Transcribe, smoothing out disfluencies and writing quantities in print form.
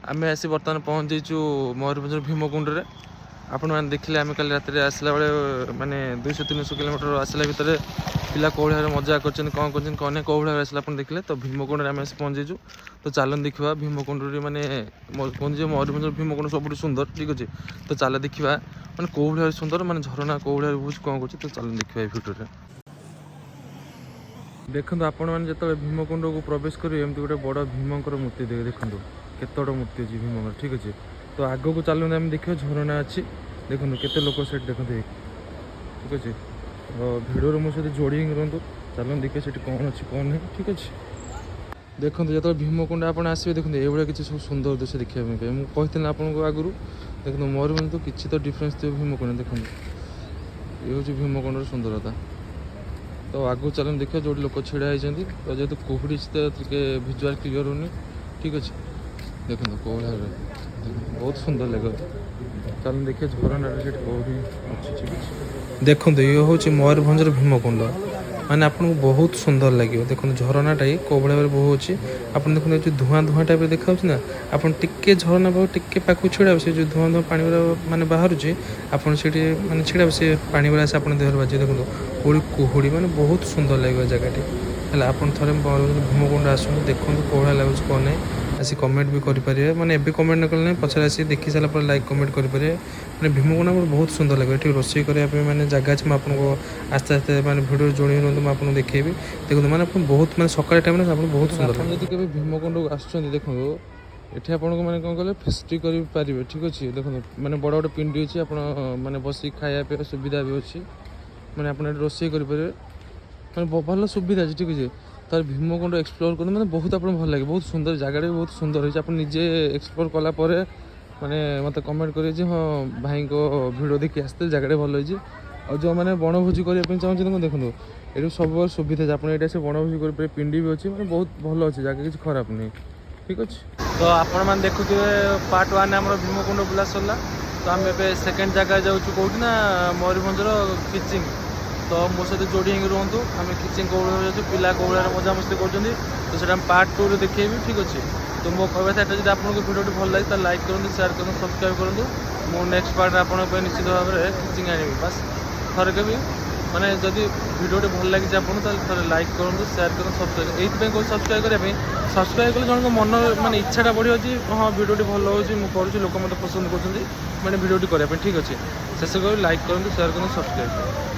आम आसी बर्तमान पहुँचीचु मयूरभंज भीमकुंड रे। आपण मैंने देखिले आम कल रात आसला बेले माने 200-300 किलोमीटर आसला भितर पिला कौ भाई मजा कर कौन कौन कौ भाई आसला देखिले। तो भीमकुंड आम आसी पहुँचीचु। तो चलन देखा भीमकुंड माने कहते मयूरभंज भीमकुंड सब सुंदर ठीक अच्छे। तो चल देखा मैंने कौ भाई सुंदर माने झरना कौ भाई बहुत कौन कर। तो चलन देखा भिडियो देखो आपण मैंने जो भीमकुंड को प्रवेश करेंगे एमती गोटे बड़ भीमकर मूर्ति देखो केत बड़ मूर्ति अच्छी भीमकर ठीक अच्छे। तो आग को चलते आम देखिए झरना अच्छी देखो केते लोक से देखते ठीक अच्छे। भिडियो मो सहित जोड़ी रुहतु चलन देखिए से कौन अच्छी कौन नहीं ठीक अच्छे। देखो जो भीमकुंड आप आसवे देखो ये किसी सब सुंदर दृश्य देखा मुझे कहती आपको आगु देखो मयूरभंज तो किसी तो डिफरेन्स थी भीमकुंड देखो ये हूँ भीमकुंड सुंदरता। तो आगू चलन देखिए जो लोक छिड़ा होती तो जेहतु कुहुड़ी टे भिजुआल क्लीयर होनी ठीक अच्छे। देखो कौड़ा बहुत सुंदर लगे चलन देखिए झरना कौड़ी अच्छी देखो ये हूँ मयूरभंज भीमकुंड माने आपको बहुत सुंदर लगे। देखो झरनाटा ही कौ भाई बहु आप देखो धुआं धुआं टाइप देखा ना आप टिके झरना पाख टिके पाक छिड़ा से जो धुआं धुआं पानी माने बाहर आप माने छिड़ा से पानी वाला से देहर बाजे देखो पूरी कुहुड़ी माने बहुत सुंदर लगे जगह है। आप थे भीमकुंड आसो देखो कौड़ा लगुच कौन नहीं आसी कमेंट भी करेंगे मैंने एवं कमेंट न कले पचर आसी देखी सारा लाइक कमेंट करेंगे। मैंने भीमकुंड मुझे बहुत सुंदर लगे ये रोषे करने मैंने जगह अच्छे आपको आस्ते आस्ते मैंने भिडियो जोड़ी रुहतु मुझे आपको देखेबी देखो मैंने बहुत मैंने सकाल टाइम बहुत सुंदर जब कभी भीमकुंड आसुँच देखो ये आपको मैंने कौन कहे फेस्टी करेंगे ठीक अच्छे। देखो मैंने बड़ बड़ पिंडी अच्छी आप मैंने बस खाया पीवा सुविधा भी अच्छी मैंने आप रोषे करेंगे मैंने भल सुविधा अच्छी ठीक अच्छे। तार भीमकुंड एक्सप्लोर कर मैंने बहुत आप भल लगे बहुत सुंदर जगह भी बहुत सुंदर होती आप निजे एक्सप्लोर कलापर मैंने मत कमेंट करेंगे हाँ भाई को भिडियो देखी आसते जगह भल होती और जो मैंने बनभोजी करने चाहूँ देखो ये सब सुविधा आप से बनभोजी कर पिंडी भी अच्छी मैंने बहुत भल अच्छे जगह किसी खराब नहीं ठीक अच्छे। तो आपण मैंने देखुए पार्ट 1 आम भीमकुंड बुला सरला। तो आम ए सेकेंड जगह जाऊँ कौटी ना मयूरभंजर किचिंग। तो मो सहित जोड़ी होंगे रुहतु आम किचिंग कौड़ जाऊँ पिला कौड़ा मजामस्ती कर। तो से पार्ट 2 रे देखेबी ठीक अच्छे। तो मो कहता है जब आपको भिडियो भल लगे तो लाइक करूँ शेयर करूँ सब्सक्राइब करूँ मो नेक्स्ट पार्ट आप निश्चित भाव में किचिंग आनी बस थरके भी मैंने जदि भिडियो भल लगे आपको थे लाइक करूँ शेयर करूँ सब्सक्राइब ये कौन सब्सक्राइब करने सब्सक्राइब कले जन मन माने इच्छाटा बढ़िया हाँ भिडियो भल हो लोक मत पसंद कर मैंने भिडियो करने ठीक अच्छे शेष कर लाइक करूँ शेयर करूँ सब्सक्राइब करूँ।